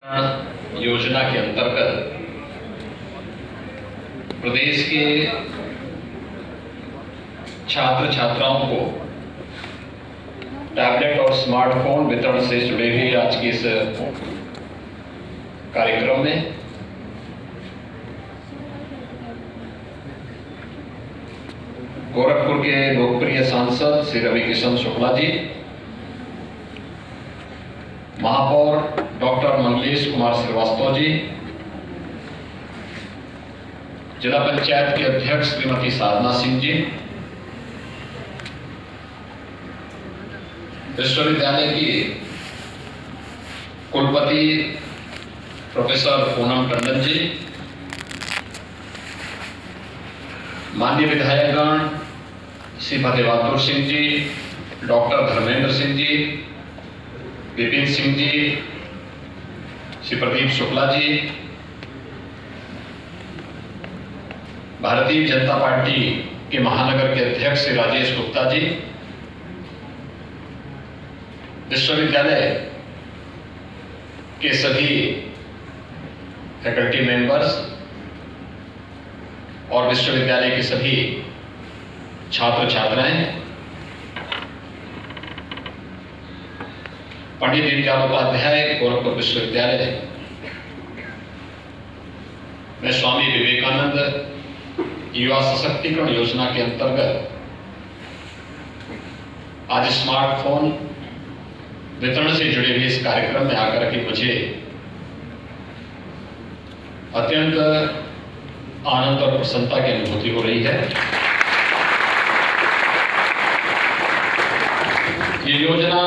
योजना के अंतर्गत प्रदेश के छात्र छात्राओं को टैबलेट और स्मार्टफोन वितरण से जुड़े हुए आज के इस कार्यक्रम में गोरखपुर के लोकप्रिय सांसद श्री रवि किशन शुक्ला जी, महापौर डॉक्टर मंगलेश कुमार श्रीवास्तव जी, जिला पंचायत के अध्यक्ष श्रीमती साधना सिंह जी, विश्वविद्यालय की कुलपति प्रोफेसर पूनम टंडन जी, माननीय विधायकगण श्री फतेहबहादुर सिंह जी, डॉक्टर धर्मेंद्र सिंह जी, विपिन सिंह जी, श्री प्रदीप शुक्ला जी, भारतीय जनता पार्टी के महानगर के अध्यक्ष श्री राजेश गुप्ता जी, विश्वविद्यालय के सभी फैकल्टी मेंबर्स और विश्वविद्यालय के सभी छात्र छात्राएं, पंडित दीनदयाल उपाध्याय गोरखपुर विश्वविद्यालय में स्वामी विवेकानंद युवा सशक्तिकरण योजना के अंतर्गत आज स्मार्टफोन वितरण से जुड़े हुए इस कार्यक्रम में आकर के मुझे अत्यंत आनंद और प्रसन्नता की अनुभूति हो रही है। ये योजना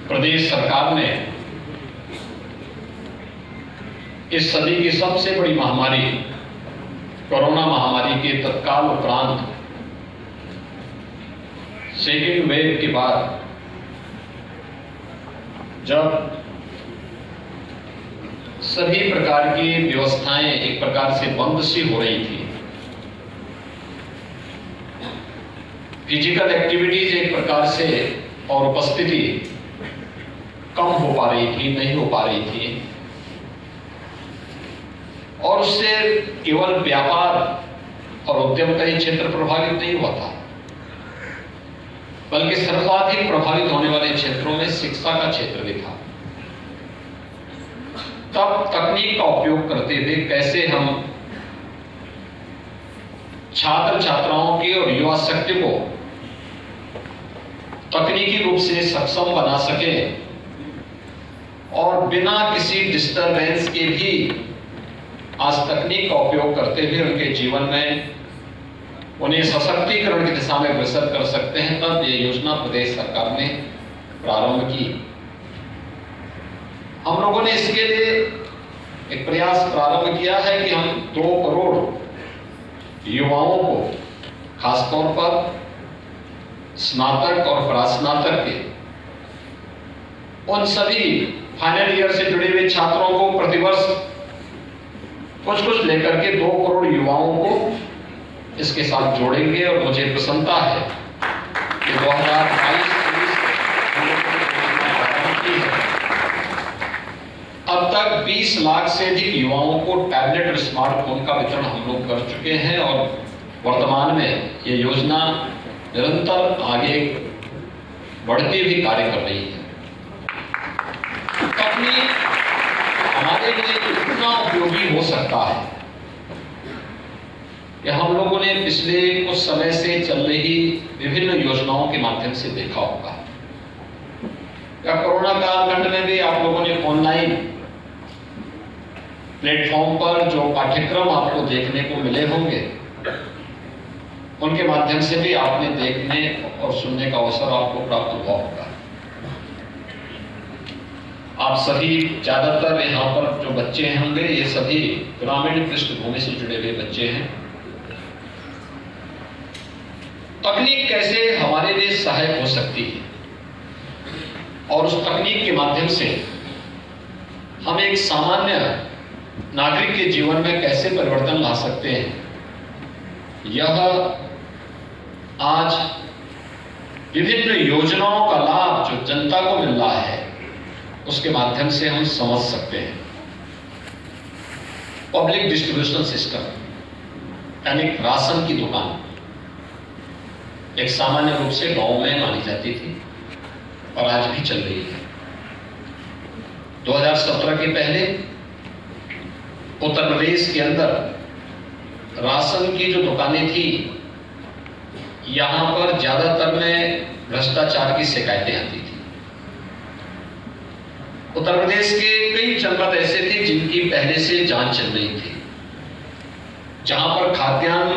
प्रदेश सरकार ने इस सदी की सबसे बड़ी महामारी कोरोना महामारी के तत्काल उपरांत सेकेंड वेव के बाद जब सभी प्रकार की व्यवस्थाएं एक प्रकार से बंद सी हो रही थी, फिजिकल एक्टिविटीज एक प्रकार से और उपस्थिति कम हो पा रही थी, नहीं हो पा रही थी, और उससे केवल व्यापार और उद्यम का ही क्षेत्र प्रभावित नहीं हुआ था, बल्कि सर्वाधिक प्रभावित होने वाले क्षेत्रों में शिक्षा का क्षेत्र भी था। तब तकनीक का उपयोग करते हुए कैसे हम छात्र छात्राओं की और युवा शक्ति को तकनीकी रूप से सक्षम बना सके और बिना किसी डिस्टरबेंस के भी आज तकनीक का उपयोग करते हुए उनके जीवन में उन्हें सशक्तिकरण की दिशा में अग्रसर कर सकते हैं, तब ये योजना प्रदेश सरकार ने प्रारंभ की। हम लोगों ने इसके लिए एक प्रयास प्रारंभ किया है कि हम 2 करोड़ युवाओं को खासतौर पर स्नातक और प्रास्नातक के उन सभी फाइनल ईयर से जुड़े हुए छात्रों को प्रतिवर्ष कुछ लेकर के 2 करोड़ युवाओं को इसके साथ जोड़ेंगे। और मुझे प्रसन्नता है कि 2022-23 अब तक 20 लाख से अधिक युवाओं को टैबलेट और स्मार्टफोन का वितरण हम लोग कर चुके हैं और वर्तमान में ये योजना निरंतर आगे बढ़ती हुई कार्य कर रही है। तकनीक हमारे लिए इतना उपयोगी हो सकता है कि हम लोगों ने पिछले कुछ समय से चल रही विभिन्न योजनाओं के माध्यम से देखा होगा, या कोरोना कालखंड में भी आप लोगों ने ऑनलाइन प्लेटफॉर्म पर जो पाठ्यक्रम आपको देखने को मिले होंगे, उनके माध्यम से भी आपने देखने और सुनने का अवसर आपको प्राप्त हुआ होगा। आप सभी ज्यादातर यहाँ पर जो बच्चे होंगे ये सभी ग्रामीण पृष्ठभूमि से जुड़े हुए बच्चे हैं। तकनीक कैसे हमारे लिए सहायक हो सकती है और उस तकनीक के माध्यम से हम एक सामान्य नागरिक के जीवन में कैसे परिवर्तन ला सकते हैं, यह आज विभिन्न योजनाओं का लाभ जो जनता को मिल रहा है उसके माध्यम से हम समझ सकते हैं। पब्लिक डिस्ट्रीब्यूशन सिस्टम यानी राशन की दुकान एक सामान्य रूप से गांव में मानी जाती थी और आज भी चल रही है। 2017 के पहले उत्तर प्रदेश के अंदर राशन की जो दुकानें थी, यहां पर ज्यादातर में भ्रष्टाचार की शिकायतें आती थी। उत्तर प्रदेश के कई जनपद ऐसे थे जिनकी पहले से जांच चल रही थी, जहां पर खाद्यान्न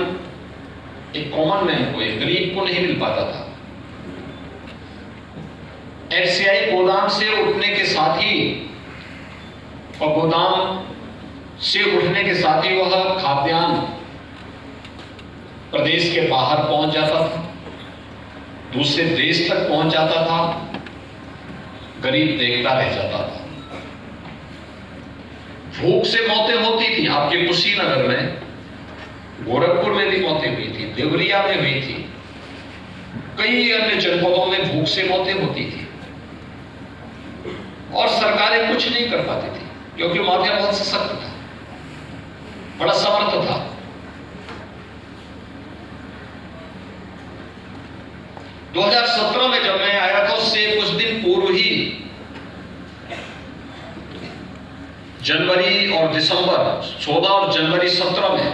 एक कॉमन मैन को, एक गरीब को नहीं मिल पाता था। एफसीआई गोदाम से उठने के साथ ही और गोदाम से उठने के साथ ही वह खाद्यान्न प्रदेश के बाहर पहुंच जाता था, दूसरे देश तक पहुंच जाता था, गरीब देखता रह जाता था। भूख से मौतें होती थी। आपके कुशीनगर में, गोरखपुर में भी मौतें हुई थी, देवरिया में हुई थी, कई अन्य जनपदों में भूख से मौतें होती थी और सरकारें कुछ नहीं कर पाती थी क्योंकि माफिया बहुत सशक्त था, बड़ा समर्थ था। दो 2017 में जब मैं आया था, उससे कुछ दिन पूर्व ही जनवरी और दिसंबर 14 और जनवरी 17 में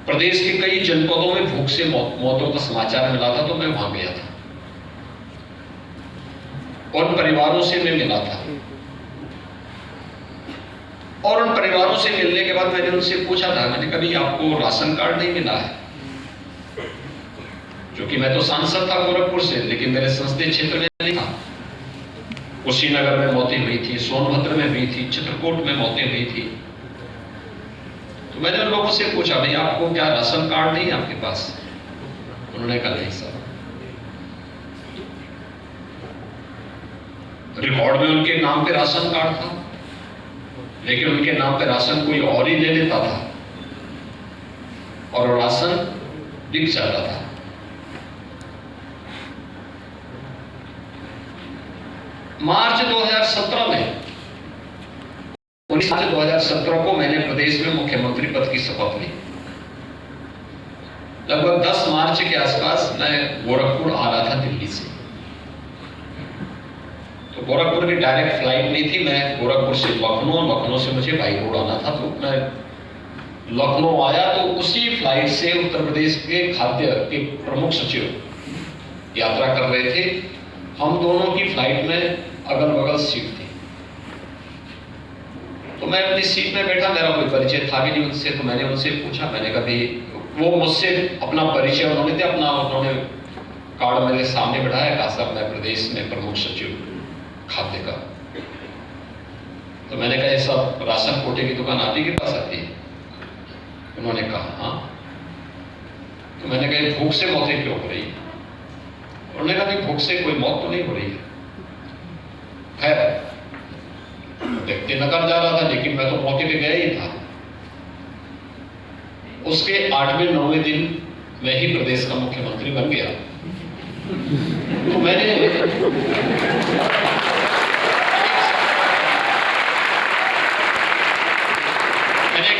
प्रदेश के कई जनपदों में भूख से मौतों का समाचार मिला था, तो मैं वहां गया था और परिवारों से मैं मिला था। और उन परिवारों से मिलने के बाद मैंने उनसे पूछा था, मैंने कभी आपको राशन कार्ड नहीं मिला है? क्योंकि मैं तो सांसद था गोरखपुर से, लेकिन मेरे संसदीय क्षेत्र में नहीं था। कुशीनगर में मौतें हुई थी, सोनभद्र में हुई थी, चित्रकूट में मौतें हुई थी। तो मैंने उन लोगों से पूछा, भाई आपको क्या राशन कार्ड नहीं है आपके पास? उन्होंने कहा नहीं सर। रिकॉर्ड में उनके नाम पे राशन कार्ड था, लेकिन उनके नाम पे राशन कोई और ही ले लेता था और राशन बिक जाता था। मार्च 2017 में 19 मार्च 2017 को मैंने प्रदेश में मुख्यमंत्री पद की शपथ ली। लगभग 10 मार्च के आसपास मैं गोरखपुर आ रहा था दिल्ली से। तो गोरखपुर की डायरेक्ट फ्लाइट नहीं थी, मैं गोरखपुर से लखनऊ, लखनऊ से मुझे बाई रोड आना था। तो मैं लखनऊ आया तो उसी फ्लाइट से उत्तर प्रदेश के खाद्य के प्रमुख सचिव यात्रा कर रहे थे। हम दोनों की फ्लाइट में अगल बगल सीट थी। तो मैं अपनी सीट में बैठा, मेरा कोई परिचय था भी नहीं उनसे। तो मैंने उनसे पूछा, मैंने कहा भाई, वो मुझसे अपना परिचय उन्होंने दिया, उन्होंने कार्ड मेरे सामने बैठाया, कहा सर मैं प्रदेश में प्रमुख सचिव खाद्य का। तो मैंने कहा ये सब राशन कोटे की दुकान आप ही के पास आती है? उन्होंने कहा हाँ। तो मैंने कहा भूख से मौतें क्यों हो रही है? उन्होंने कहा कि भूख से कोई मौत तो नहीं हो रही है। खैर, व्यक्ति नगर जा रहा था, लेकिन मैं तो मौके पे गया ही था। उसके 8वें 9वें दिन मैं ही प्रदेश का मुख्यमंत्री बन गया। तो मैंने एक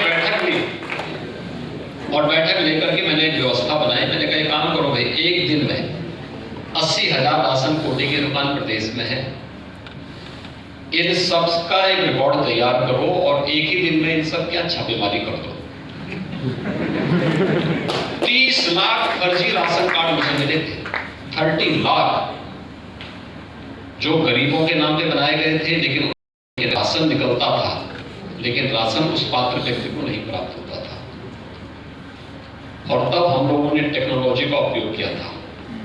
बैठक ली और बैठक लेकर के मैंने एक व्यवस्था बनाई। मैंने कहा काम करो भाई, एक दिन में 80,000 राशन कोटे की दुकान प्रदेश में है, इन सब का एक रिकॉर्ड तैयार करो और एक ही दिन में इन सब क्या छापेमारी कर दो। 30 लाख फर्जी राशन कार्ड मुझे मिले थे, 30 लाख जो गरीबों के नाम पे बनाए गए थे, लेकिन राशन निकलता था, लेकिन राशन उस पात्र व्यक्ति को नहीं प्राप्त होता था। और तब हम लोगों ने टेक्नोलॉजी का उपयोग किया था,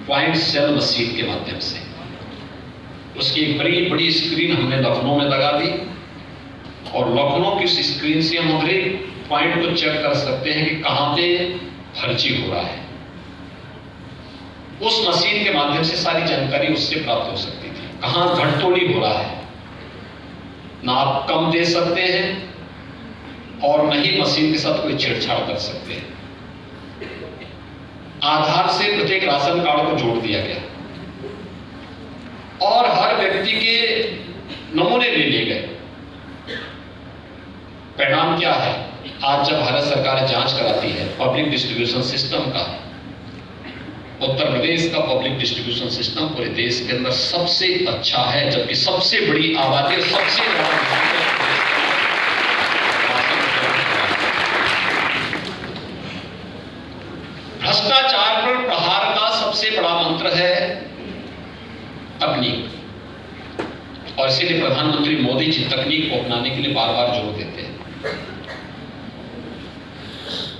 पॉइंट सेल मशीन के माध्यम से। उसकी एक बड़ी बड़ी स्क्रीन हमने लखनऊ में लगा दी और लखनऊ की स्क्रीन से हम हर एक पॉइंट को चेक कर सकते हैं कि कहां पे फर्जी हो रहा है। उस मशीन के माध्यम से सारी जानकारी उससे प्राप्त हो सकती थी, कहां घटतोड़ी हो रहा है। ना आप कम दे सकते हैं और न ही मशीन के साथ कोई छेड़छाड़ कर सकते हैं। आधार से प्रत्येक राशन कार्ड को जोड़ दिया गया। और हर व्यक्ति के नमूने ले लिए गए। परिणाम क्या है? आज जब भारत सरकार जांच कराती है पब्लिक डिस्ट्रीब्यूशन सिस्टम का, उत्तर प्रदेश का पब्लिक डिस्ट्रीब्यूशन सिस्टम पूरे देश के अंदर सबसे अच्छा है, जबकि सबसे बड़ी आबादी, सबसे भ्रष्टाचार पर प्रहार का सबसे बड़ा मंत्र है तकनीक, और इसीलिए प्रधानमंत्री मोदी जी तकनीक को अपनाने के लिए बार बार जोर देते हैं।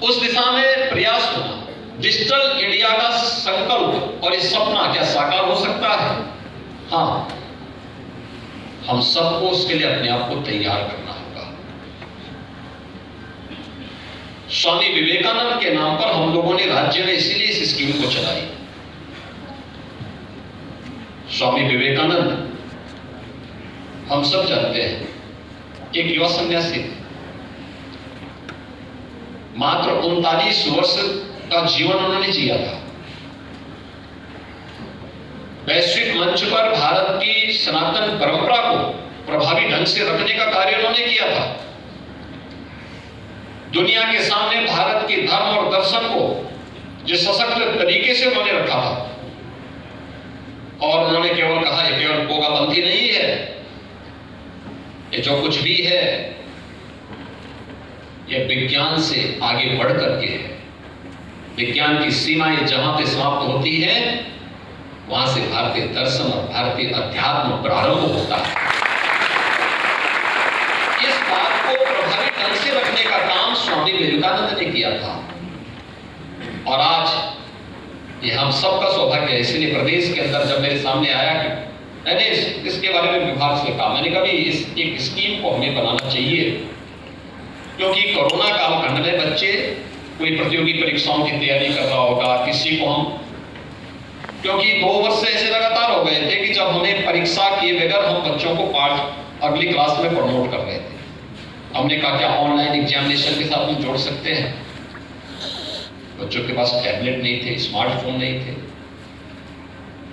उस दिशा में प्रयास होना, डिजिटल इंडिया का संकल्प और इस सपना क्या साकार हो सकता है? हाँ, हम सबको उसके लिए अपने आप को तैयार करना होगा। स्वामी विवेकानंद के नाम पर हम लोगों ने राज्य में इसीलिए इस स्कीम को चलाई। स्वामी विवेकानंद हम सब जानते हैं, एक युवा सन्यासी थे। मात्र 39 वर्ष का जीवन उन्होंने जिया था। वैश्विक मंच पर भारत की सनातन परंपरा को प्रभावी ढंग से रखने का कार्य उन्होंने किया था। दुनिया के सामने भारत के धर्म और दर्शन को जिस सशक्त तरीके से उन्होंने रखा था, और उन्होंने केवल कहा यह केवल पोगापंथी नहीं है, ये जो कुछ भी है यह विज्ञान से आगे बढ़ करके है। विज्ञान की सीमाएं जहां पे समाप्त होती है वहां से भारतीय दर्शन और भारतीय अध्यात्म प्रारंभ होता है। इस बात को प्रभावी ढंग से रखने का काम स्वामी विवेकानंद ने किया था, और आज ये हम सबका सौभाग्य है। इसलिए प्रदेश के अंदर जब मेरे सामने आया कि मैंने इसके बारे में विभाग से कहा, मैंने कहा इस एक स्कीम को हमें बनाना चाहिए, क्योंकि कोरोना कालखंड में बच्चे कोई प्रतियोगी परीक्षाओं की तैयारी कर रहा होगा, किसी को हम, क्योंकि 2 वर्ष से ऐसे लगातार हो गए थे कि जब हमें परीक्षा किए बगैर हम बच्चों को पाठ अगली क्लास में प्रमोट कर रहे थे। हमने कहा क्या ऑनलाइन एग्जामिनेशन के साथ हम जोड़ सकते हैं? बच्चों के पास टैबलेट नहीं थे, स्मार्टफोन नहीं थे।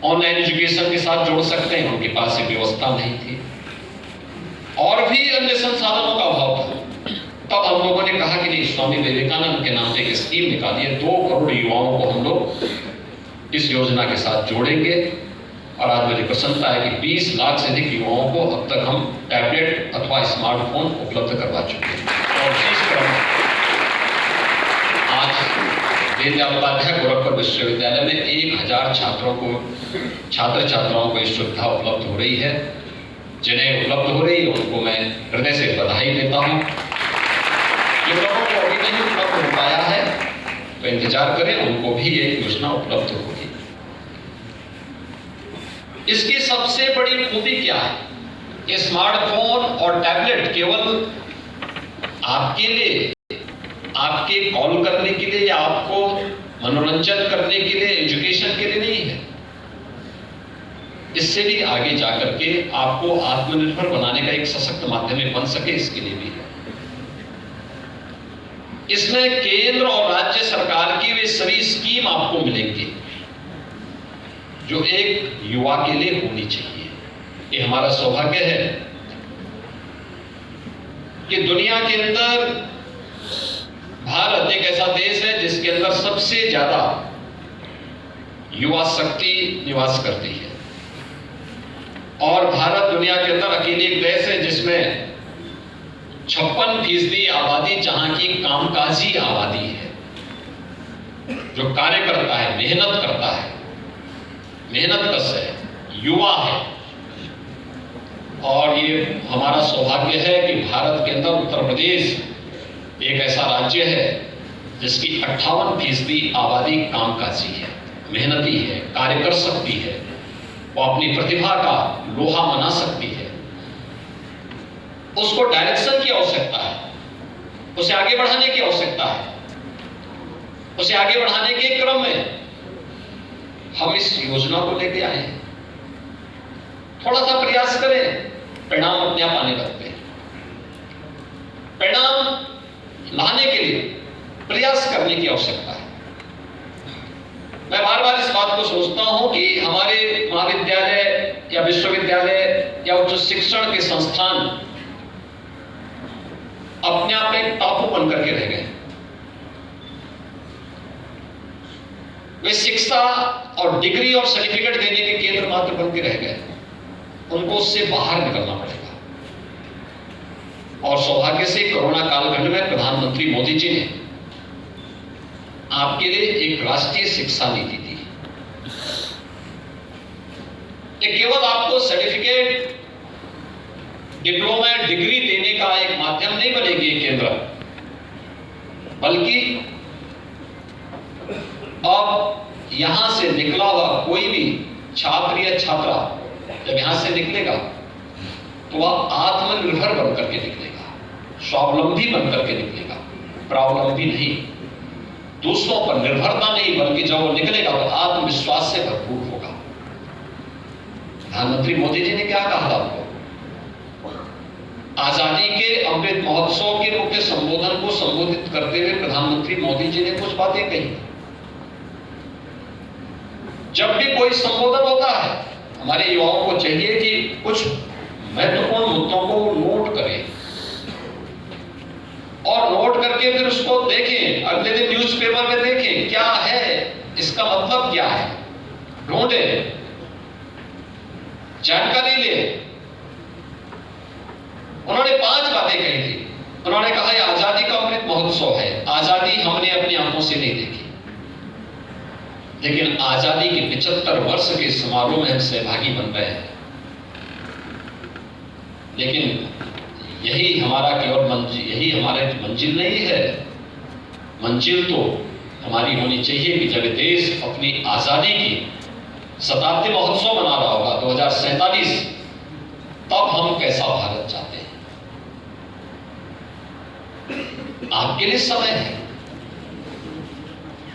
ऑनलाइन एजुकेशन के साथ जोड़ सकते हैं, उनके पास ये व्यवस्था नहीं थी, और भी अन्य संसाधनों का अभाव था। तब हम लोगों ने कहा कि नहीं, स्वामी विवेकानंद के नाम से एक स्कीम निकाली है, 2 करोड़ युवाओं को हम लोग इस योजना के साथ जोड़ेंगे। और आज मुझे प्रसन्नता है कि 20 लाख से अधिक युवाओं को अब तक हम टैबलेट अथवा स्मार्टफोन उपलब्ध करवा चुके हैं। और इस क्रम आज दीनदयाल उपाध्याय गोरखपुर विश्वविद्यालय में 1000 छात्रों को, छात्र छात्राओं को इस सुविधा उपलब्ध हो रही है। जिन्हें उपलब्ध हो रही है उनको मैं हृदय से बधाई देता हूँ। जिन लोगों को अभी नहीं उपलब्ध हो पाया है तो इंतजार करें, उनको भी ये योजना उपलब्ध होगी। इसकी सबसे बड़ी खूबी क्या है? ये स्मार्टफोन और टैबलेट केवल आपके लिए, आपके कॉल करने के लिए या आपको मनोरंजन करने के लिए, एजुकेशन के लिए नहीं है। इससे भी आगे जाकर के आपको आत्मनिर्भर बनाने का एक सशक्त माध्यम बन सके, इसके लिए भी है। इसमें केंद्र और राज्य सरकार की वे सभी स्कीम आपको मिलेंगी जो एक युवा के लिए होनी चाहिए। ये हमारा सौभाग्य है कि दुनिया के अंदर भारत एक ऐसा देश है जिसके अंदर सबसे ज्यादा युवा शक्ति निवास करती है, और भारत दुनिया के अंदर अकेली एक देश है जिसमें 56% आबादी जहां की कामकाजी आबादी है, जो कार्य करता है, मेहनत करता है, मेहनत कश है, युवा है। और ये हमारा सौभाग्य है कि भारत के अंदर उत्तर प्रदेश एक ऐसा राज्य है जिसकी 58% आबादी कामकाजी है, मेहनती है, कार्य कर सकती है, वो अपनी प्रतिभा का लोहा मना सकती है। उसको डायरेक्शन की आवश्यकता है, उसे आगे बढ़ाने की आवश्यकता है। उसे आगे बढ़ाने के क्रम में हम इस योजना को लेके आए हैं। थोड़ा सा प्रयास करें, परिणाम अपने आप आने लगते हैं। परिणाम लाने के लिए प्रयास करने की आवश्यकता है। मैं बार बार इस बात को सोचता हूं कि हमारे महाविद्यालय या विश्वविद्यालय या उच्च शिक्षण के संस्थान अपने आप में एक टापू बनकर के रह गए। वे शिक्षा और डिग्री और सर्टिफिकेट देने के केंद्र मात्र बन के रह गए। उनको उससे बाहर निकलना पड़ेगा। और सौभाग्य से कोरोना कालखंड में प्रधानमंत्री मोदी जी ने आपके लिए एक राष्ट्रीय शिक्षा नीति दी। ये केवल आपको सर्टिफिकेट, डिप्लोमा, डिग्री देने का एक माध्यम नहीं बनेगी ये केंद्र, बल्कि अब यहां से निकला हुआ कोई भी छात्र या छात्रा जब यहां से निकलेगा तो वह आत्मनिर्भर बनकर के निकलेगा, स्वावलंबी बनकर के निकलेगा, प्रावलंबी नहीं, दूसरों पर निर्भरता नहीं, बल्कि जब वो निकलेगा तो आत्मविश्वास से भरपूर होगा। प्रधानमंत्री मोदी जी ने क्या कहा था आपको? आजादी के अमृत महोत्सव के मुख्य संबोधन को संबोधित करते हुए प्रधानमंत्री मोदी जी ने कुछ बातें कही। जब भी कोई संबोधन होता है, हमारे युवाओं को चाहिए कि कुछ महत्वपूर्ण मुद्दों को नोट करें और नोट करके फिर उसको देखें, अगले दिन न्यूज़पेपर में देखें क्या है, इसका मतलब क्या है, ढूंढे, जानकारी ले। उन्होंने 5 बातें कही थी। उन्होंने कहा यह आजादी का अमृत महोत्सव है। आजादी हमने अपनी आंखों से नहीं देखी, लेकिन आजादी के 75 वर्ष के समारोह में हम सहभागी बन रहे हैं। लेकिन यही हमारा केवल मंजिल, यही हमारे मंजिल नहीं है। मंजिल तो हमारी होनी चाहिए कि जब देश अपनी आजादी की शताब्दी महोत्सव मना रहा होगा 2047, तब हम कैसा भारत चाहते हैं। आपके लिए समय है।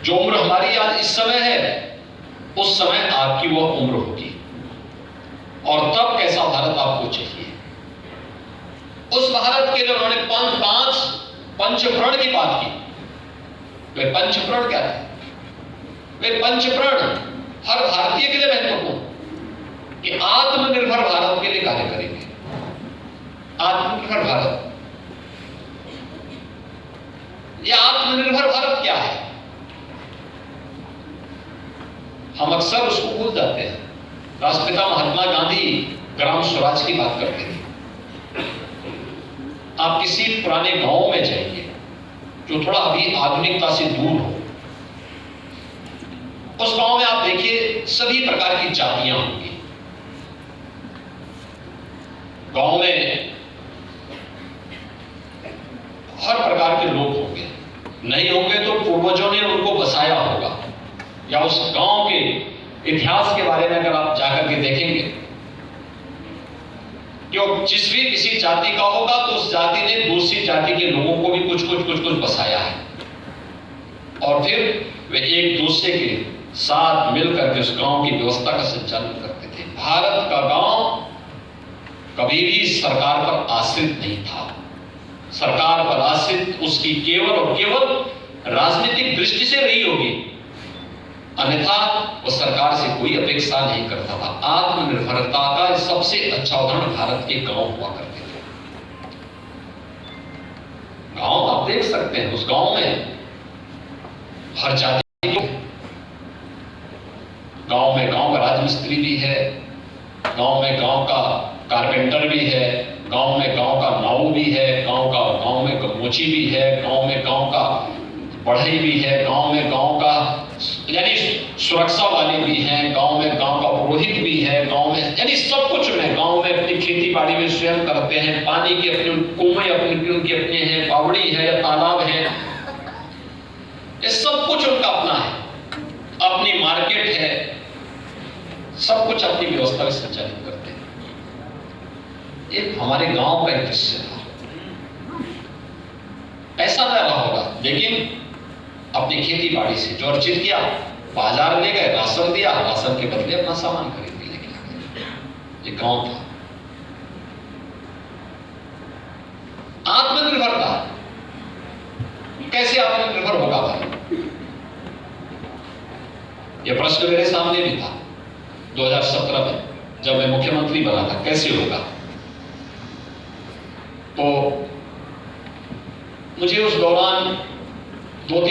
जो उम्र हमारी आज इस समय है, उस समय आपकी वह उम्र होगी। और तब कैसा भारत आपको चाहिए, उस भारत के लिए उन्होंने 5 पंचप्रण की बात की। वे पंचप्रण क्या थे? वे पंचप्रण हर भारतीय के लिए महत्वपूर्ण कि आत्मनिर्भर भारत के लिए कार्य करेंगे। आत्मनिर्भर भारत, यह आत्मनिर्भर भारत क्या है? हम अक्सर उसको भूल जाते हैं। राष्ट्रपिता महात्मा गांधी ग्राम स्वराज की बात करते थे। आप किसी पुराने गांव में जाइए जो थोड़ा अभी आधुनिकता से दूर हो, उस गांव में आप देखिए सभी प्रकार की जातियां होंगी। गांव में हर प्रकार के लोग होंगे, नहीं होंगे तो पूर्वजों ने उनको बसाया होगा, या उस गांव के इतिहास के बारे में अगर आप जाकर के देखेंगे, क्यों जिस भी किसी जाति का होगा तो उस जाति ने दूसरी जाति के लोगों को भी कुछ बसाया है, और फिर वे एक दूसरे के साथ मिलकर के उस गांव की व्यवस्था का संचालन करते थे। भारत का गांव कभी भी सरकार पर आश्रित नहीं था। सरकार पर आश्रित उसकी केवल और केवल राजनीतिक दृष्टि से रही होगी, अन्यथा वो सरकार से कोई अपेक्षा नहीं करता था। आत्मनिर्भरता का सबसे अच्छा उदाहरण भारत के गांव हुआ करते थे। गांव आप देख सकते हैं, उस गांव में हर जाति के गांव में गांव का राजमिस्त्री भी है, गांव में गांव का कारपेंटर भी है, गांव में गांव का नाऊ भी है, गांव में गमोची भी है, गांव में गांव का बढ़ई भी है, गांव में गांव का यानी सुरक्षा वाले भी हैं, गांव में गांव का पुरोहित भी है, गांव में यानी सब कुछ में गांव में अपनी खेती बाड़ी में स्वयं करते हैं। पानी के अपने कुएं उनके अपने हैं, बावड़ी है या तालाब है, ये सब कुछ उनका अपना है, अपनी मार्केट है, सब कुछ अपनी व्यवस्था में संचालित करते हैं। ये हमारे गांव का एक दृश्य था। पैसा न रहा होगा, लेकिन अपनी खेती बाड़ी से जो अर्जित किया, बाजार ले गए, राशन दिया, राशन के बदले अपना सामान खरीद के लेके आ गए। ये गांव था। आत्मनिर्भरता कैसे आत्मनिर्भर होगा भारत? ये जब मैं मुख्यमंत्री बना था, कैसे होगा। तो मुझे उस दौरान